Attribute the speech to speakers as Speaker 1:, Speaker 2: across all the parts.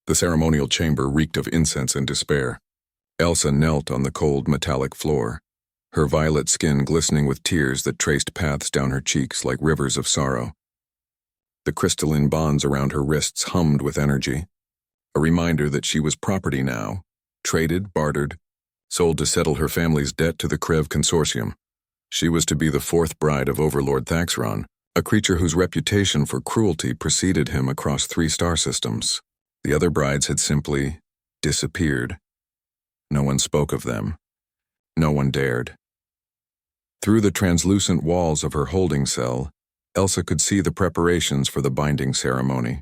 Speaker 1: The ceremonial chamber reeked of incense and despair. Elsa knelt on the cold metallic floor, her violet skin glistening with tears that traced paths down her cheeks like rivers of sorrow. The crystalline bonds around her wrists hummed with energy, a reminder that she was property now, traded, bartered, sold to settle her family's debt to the Krev Consortium. She was to be the fourth bride of Overlord Thaxron, a creature whose reputation for cruelty preceded him across 3 star systems. The other brides had simply disappeared. No one spoke of them. No one dared. Through the translucent walls of her holding cell, Elsa could see the preparations for the binding ceremony.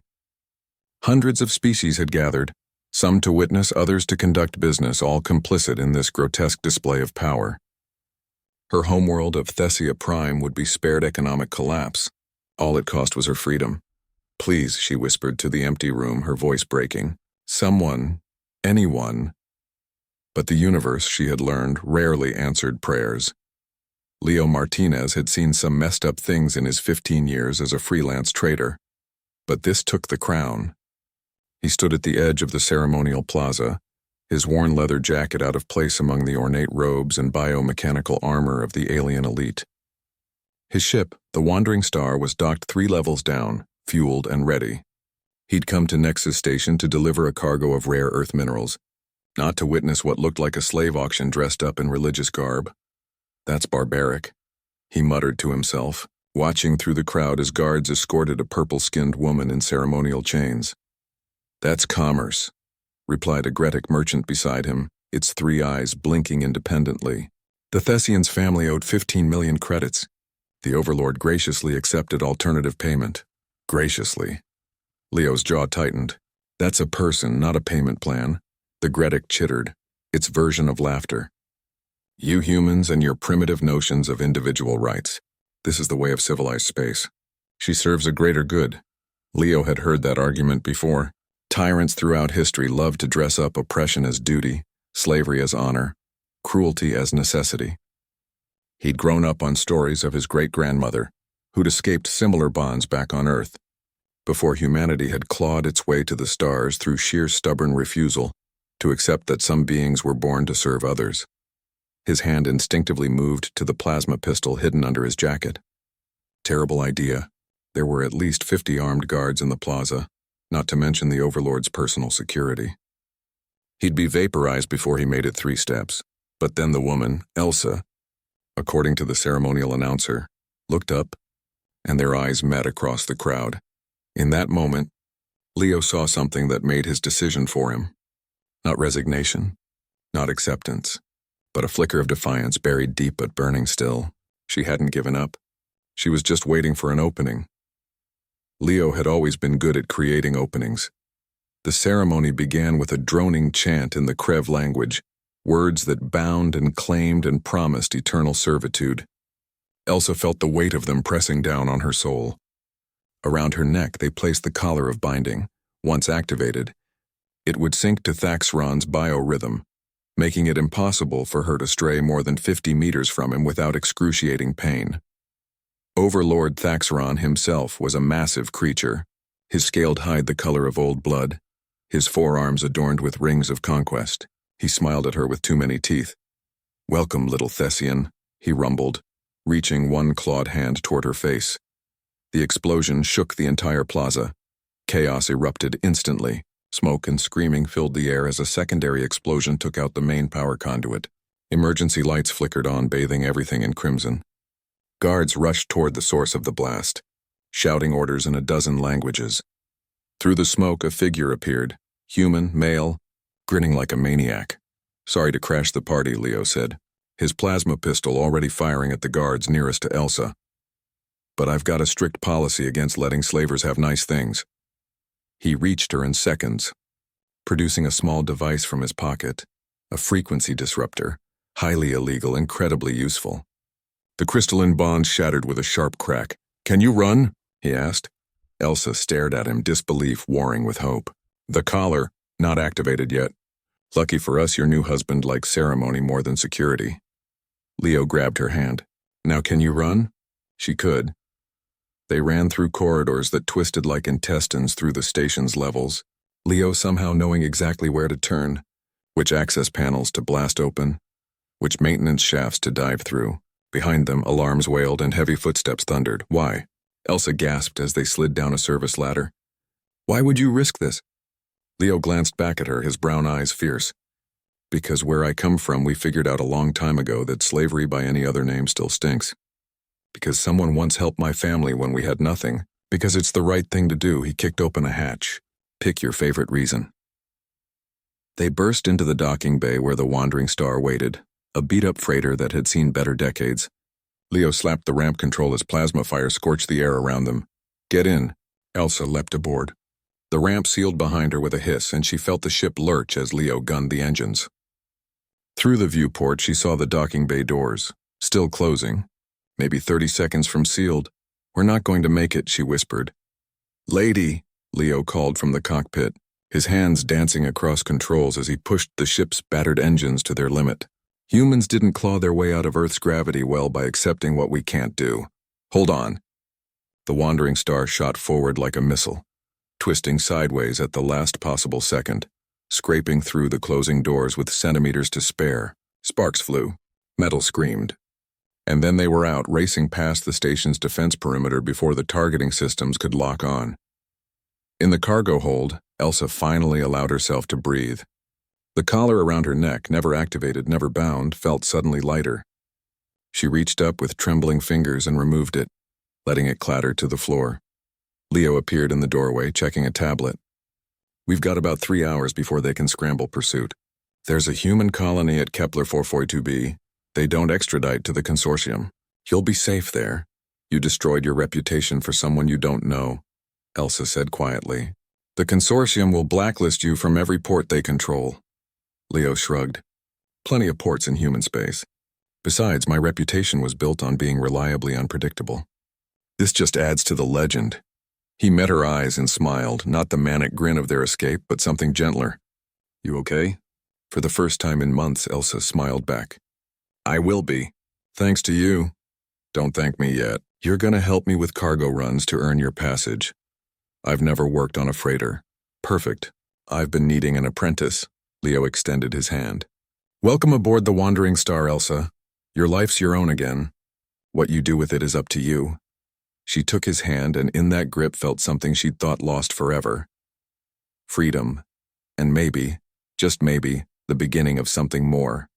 Speaker 1: Hundreds of species had gathered, some to witness, others to conduct business, all complicit in this grotesque display of power. Her homeworld of Thessia Prime would be spared economic collapse. All it cost was her freedom. "Please," she whispered to the empty room, her voice breaking. "Someone, anyone." But the universe, she had learned, rarely answered prayers. Leo Martinez had seen some messed up things in his 15 years as a freelance trader. But this took the crown. He stood at the edge of the ceremonial plaza, his worn leather jacket out of place among the ornate robes and biomechanical armor of the alien elite. His ship, the Wandering Star, was docked 3 levels down, fueled and ready. He'd come to Nexus Station to deliver a cargo of rare earth minerals, not to witness what looked like a slave auction dressed up in religious garb. "That's barbaric," he muttered to himself, watching through the crowd as guards escorted a purple-skinned woman in ceremonial chains. "That's commerce," replied a Gretic merchant beside him, its 3 eyes blinking independently. The Thessian's family owed 15 million credits. The Overlord graciously accepted alternative payment. Graciously. Leo's jaw tightened. "That's a person, not a payment plan." The Gretic chittered, its version of laughter. "You humans and your primitive notions of individual rights. This is the way of civilized space. She serves a greater good." Leo had heard that argument before. Tyrants throughout history loved to dress up oppression as duty, slavery as honor, cruelty as necessity. He'd grown up on stories of his great-grandmother, who'd escaped similar bonds back on Earth, before humanity had clawed its way to the stars through sheer stubborn refusal to accept that some beings were born to serve others. His hand instinctively moved to the plasma pistol hidden under his jacket. Terrible idea. There were at least 50 armed guards in the plaza, not to mention the Overlord's personal security. He'd be vaporized before he made it 3 steps. But then the woman, Elsa, according to the ceremonial announcer, looked up, and their eyes met across the crowd. In that moment, Leo saw something that made his decision for him. Not resignation, not acceptance, but a flicker of defiance buried deep but burning still. She hadn't given up. She was just waiting for an opening. Leo had always been good at creating openings. The ceremony began with a droning chant in the Krev language, words that bound and claimed and promised eternal servitude. Elsa felt the weight of them pressing down on her soul. Around her neck they placed the collar of binding. Once activated, it would sync to Thaxron's biorhythm, making it impossible for her to stray more than 50 meters from him without excruciating pain. Overlord Thaxron himself was a massive creature, his scaled hide the color of old blood, his forearms adorned with rings of conquest. He smiled at her with too many teeth. "Welcome, little Thessian," he rumbled, reaching one clawed hand toward her face. The explosion shook the entire plaza. Chaos erupted instantly. Smoke and screaming filled the air as a secondary explosion took out the main power conduit. Emergency lights flickered on, bathing everything in crimson. Guards rushed toward the source of the blast, shouting orders in a dozen languages. Through the smoke, a figure appeared, human, male, grinning like a maniac. "Sorry to crash the party," Leo said, his plasma pistol already firing at the guards nearest to Elsa. "But I've got a strict policy against letting slavers have nice things." He reached her in seconds, producing a small device from his pocket, a frequency disruptor, highly illegal, incredibly useful. The crystalline bond shattered with a sharp crack. "Can you run?" he asked. Elsa stared at him, disbelief warring with hope. "The collar, not activated yet. Lucky for us, your new husband likes ceremony more than security." Leo grabbed her hand. "Now can you run?" She could. They ran through corridors that twisted like intestines through the station's levels, Leo somehow knowing exactly where to turn, which access panels to blast open, which maintenance shafts to dive through. Behind them, alarms wailed and heavy footsteps thundered. Why? Elsa gasped as they slid down a service ladder. Why would you risk this? Leo glanced back at her, his brown eyes fierce. Because where I come from, we figured out a long time ago that slavery by any other name still stinks. Because someone once helped my family when we had nothing. Because it's the right thing to do, he kicked open a hatch. Pick your favorite reason. They burst into the docking bay where the Wandering Star waited, a beat-up freighter that had seen better decades. Leo slapped the ramp control as plasma fire scorched the air around them. Get in. Elsa leapt aboard. The ramp sealed behind her with a hiss, and she felt the ship lurch as Leo gunned the engines. Through the viewport, she saw the docking bay doors, still closing, maybe 30 seconds from sealed. We're not going to make it, she whispered. Lady, Leo called from the cockpit, his hands dancing across controls as he pushed the ship's battered engines to their limit. Humans didn't claw their way out of Earth's gravity well by accepting what we can't do. Hold on. The Wandering Star shot forward like a missile, twisting sideways at the last possible second, scraping through the closing doors with centimeters to spare. Sparks flew. Metal screamed. And then they were out, racing past the station's defense perimeter before the targeting systems could lock on. In the cargo hold, Elsa finally allowed herself to breathe. The collar around her neck, never activated, never bound, felt suddenly lighter. She reached up with trembling fingers and removed it, letting it clatter to the floor. Leo appeared in the doorway, checking a tablet. We've got about 3 hours before they can scramble pursuit. There's a human colony at Kepler 442b. They don't extradite to the consortium. You'll be safe there. You destroyed your reputation for someone you don't know, Elsa said quietly. The consortium will blacklist you from every port they control. Leo shrugged. Plenty of ports in human space. Besides, my reputation was built on being reliably unpredictable. This just adds to the legend. He met her eyes and smiled, not the manic grin of their escape, but something gentler. You okay? For the first time in months, Elsa smiled back. I will be. Thanks to you. Don't thank me yet. You're gonna help me with cargo runs to earn your passage. I've never worked on a freighter. Perfect. I've been needing an apprentice. Leo extended his hand. Welcome aboard the Wandering Star, Elsa. Your life's your own again. What you do with it is up to you. She took his hand, and in that grip felt something she'd thought lost forever. Freedom. And maybe, just maybe, the beginning of something more.